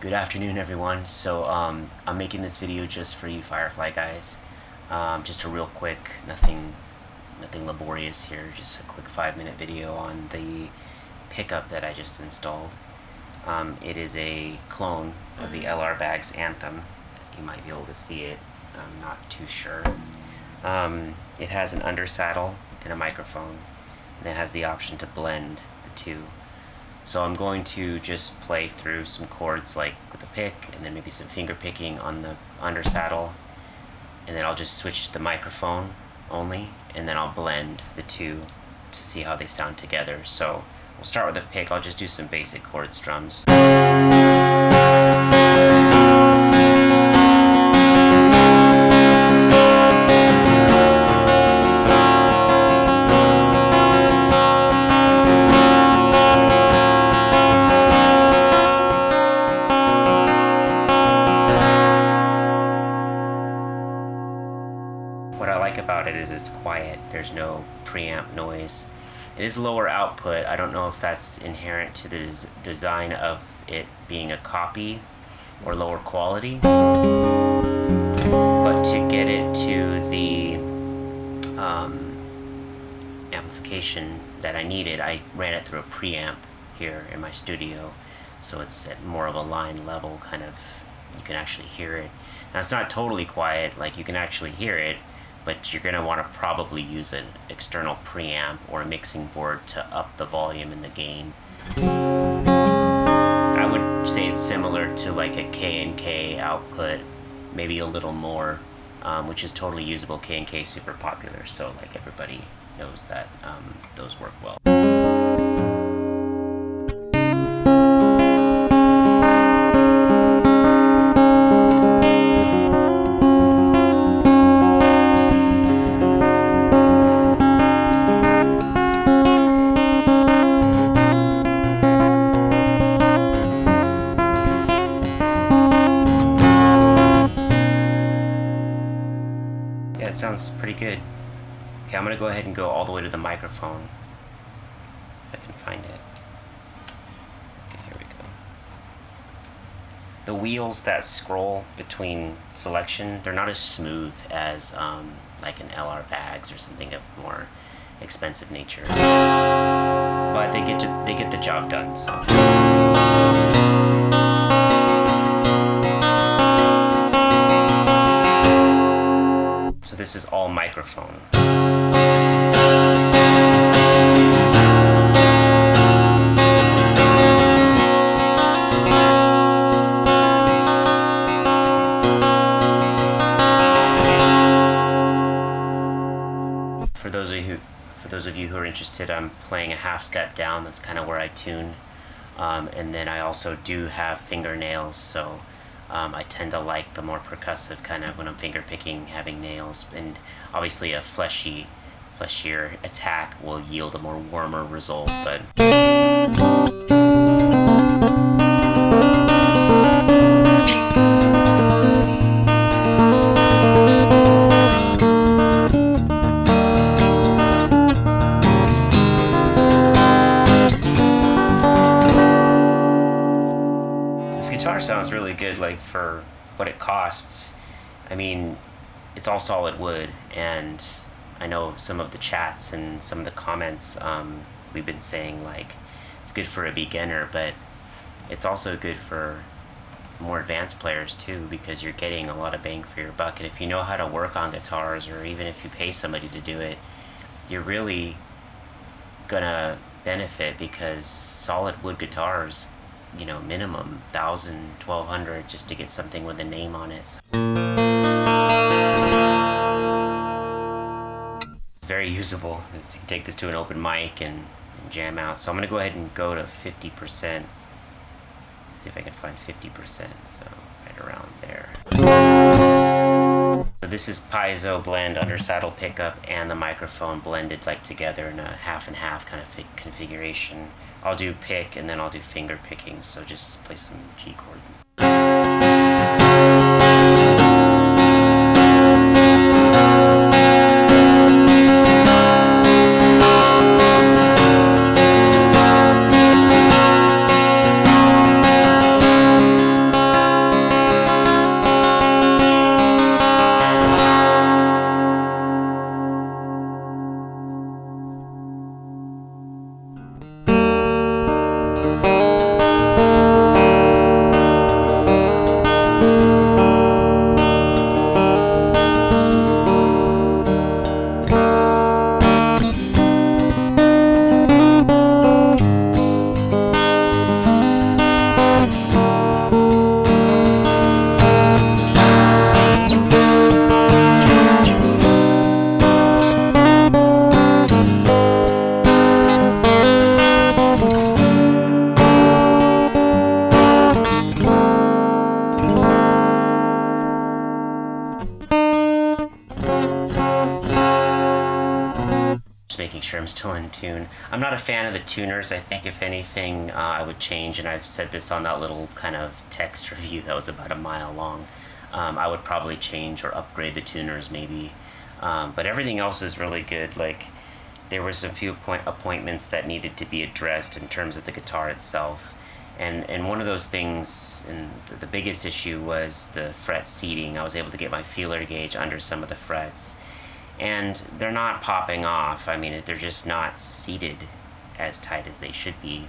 Good afternoon, everyone. So I'm making this video just for you Firefly guys. Just a real quick, nothing laborious here, just a quick 5-minute video on the pickup that I just installed. It is a clone of the LR Bags Anthem. You might be able to see it, I'm not too sure. It has an undersaddle and a microphone, and it has the option to blend the two. So I'm going to just play through some chords like with the pick, and then maybe some finger picking on the undersaddle, and then I'll just switch to the microphone only, and then I'll blend the two to see how they sound together. So we'll start with the pick. I'll just do some basic chord strums. What I like about it is it's quiet. There's no preamp noise. It is lower output. I don't know if that's inherent to the design of it being a copy or lower quality, but to get it to the amplification that I needed, I ran it through a preamp here in my studio, so it's at more of a line level, kind of, you can actually hear it. Now it's not totally quiet, like you can actually hear it, but you're going to want to probably use an external preamp or a mixing board to up the volume and the gain. I would say it's similar to like a K&K output, maybe a little more, which is totally usable. K&K is super popular, so like everybody knows that those work well. Yeah, it sounds pretty good. Okay, I'm gonna go ahead and go all the way to the microphone, if I can find it. Okay, here we go. The wheels that scroll between selection, they're not as smooth as like an LR Bags or something of more expensive nature, but they get the job done. So. So this is all microphone. For those of you who are interested, I'm playing a half step down. That's kind of where I tune, and then I also do have fingernails, so I tend to like the more percussive kind of when I'm finger picking, having nails, and obviously a fleshier attack will yield a more warmer result, but this guitar sounds really good, like for what it costs. I mean, it's all solid wood, and I know some of the chats and some of the comments we've been saying like it's good for a beginner, but it's also good for more advanced players too, because you're getting a lot of bang for your buck. And if you know how to work on guitars, or even if you pay somebody to do it, you're really gonna benefit, because solid wood guitars, you know, minimum 1,000, 1,200 just to get something with a name on it. It's very usable. You can take this to an open mic and jam out. So I'm gonna go ahead and go to 50%. See if I can find 50%. So right around there. So this is piezo blend, undersaddle pickup, and the microphone blended like together in a half and half kind of configuration. I'll do pick and then I'll do finger picking, so just play some G chords and stuff. sure I'm still in tune. I'm not a fan of the tuners. I think if anything, I would change, and I've said this on that little kind of text review that was about a mile long. I would probably change or upgrade the tuners maybe. But everything else is really good. Like, there were some few appointments that needed to be addressed in terms of the guitar itself. And one of those things, and the biggest issue, was the fret seating. I was able to get my feeler gauge under some of the frets, and they're not popping off. I mean, they're just not seated as tight as they should be.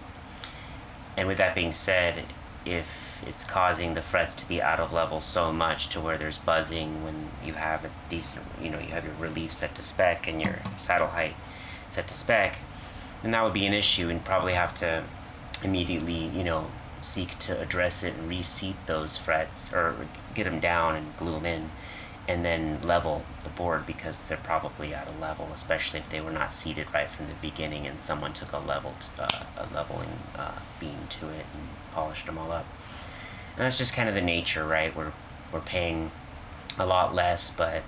And with that being said, if it's causing the frets to be out of level so much to where there's buzzing when you have a decent, you have your relief set to spec and your saddle height set to spec, then that would be an issue, and probably have to immediately, seek to address it and reseat those frets, or get them down and glue them in, and then level the board, because they're probably out of level, especially if they were not seated right from the beginning and someone took a leveling beam to it and polished them all up. And that's just kind of the nature, right? We're paying a lot less, but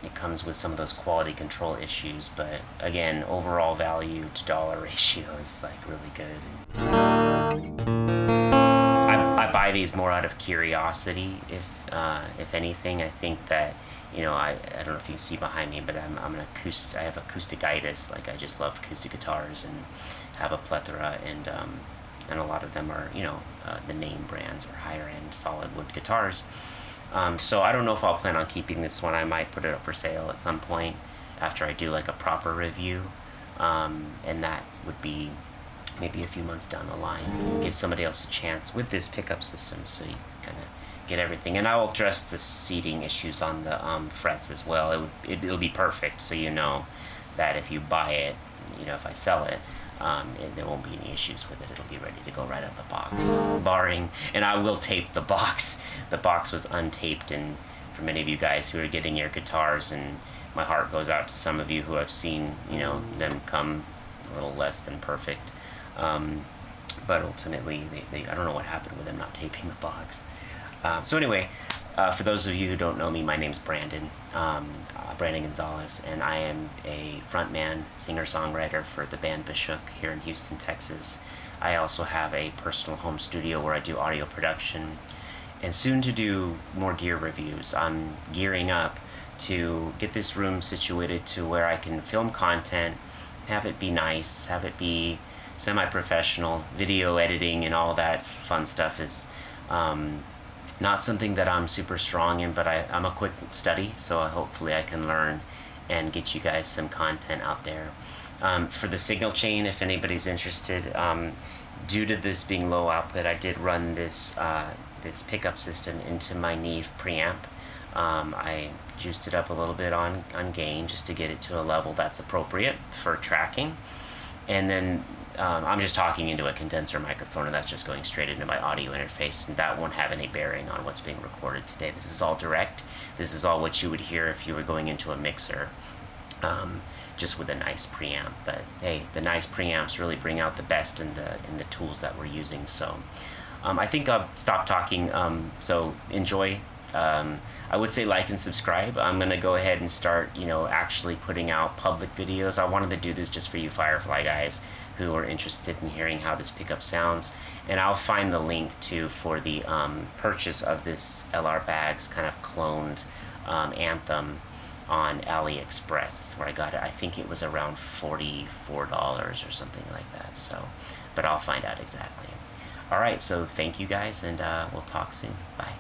it comes with some of those quality control issues. But again, overall value to dollar ratio is like really good. I buy these more out of curiosity, if anything. I think that, I don't know if you can see behind me, but I have acousticitis. Like, I just love acoustic guitars and have a plethora, and a lot of them are, the name brands or higher end solid wood guitars. So I don't know if I'll plan on keeping this one. I might put it up for sale at some point after I do like a proper review, and that would be maybe a few months down the line. Give somebody else a chance with this pickup system, so you kind of get everything. And I will address the seating issues on the frets as well. It'll be perfect, so that if you buy it, if I sell it, there won't be any issues with it. It'll be ready to go right out the box, barring, and I will tape the box. The box was untaped, and for many of you guys who are getting your guitars, and my heart goes out to some of you who have seen, them come a little less than perfect. But ultimately, I don't know what happened with them not taping the box. So anyway, for those of you who don't know me, my name's Brandon. Brandon Gonzalez, and I am a frontman, singer-songwriter for the band Bashook here in Houston, Texas. I also have a personal home studio where I do audio production, and soon to do more gear reviews. I'm gearing up to get this room situated to where I can film content, have it be nice, have it be semi-professional. Video editing and all that fun stuff is not something that I'm super strong in, but I'm a quick study, so hopefully I can learn and get you guys some content out there. For the signal chain, if anybody's interested, due to this being low output, I did run this pickup system into my Neve preamp. I juiced it up a little bit on gain just to get it to a level that's appropriate for tracking. And then I'm just talking into a condenser microphone, and that's just going straight into my audio interface, and that won't have any bearing on what's being recorded today. This is all direct. This is all what you would hear if you were going into a mixer, just with a nice preamp. But hey, the nice preamps really bring out the best in the tools that we're using. So I think I'll stop talking. So enjoy. I would say like and subscribe. I'm going to go ahead and start, actually putting out public videos. I wanted to do this just for you Firefly guys who are interested in hearing how this pickup sounds. And I'll find the link for the purchase of this LR Bags kind of cloned Anthem on AliExpress. That's where I got it. I think it was around $44 or something like that. So, but I'll find out exactly. All right, so thank you guys, and we'll talk soon. Bye.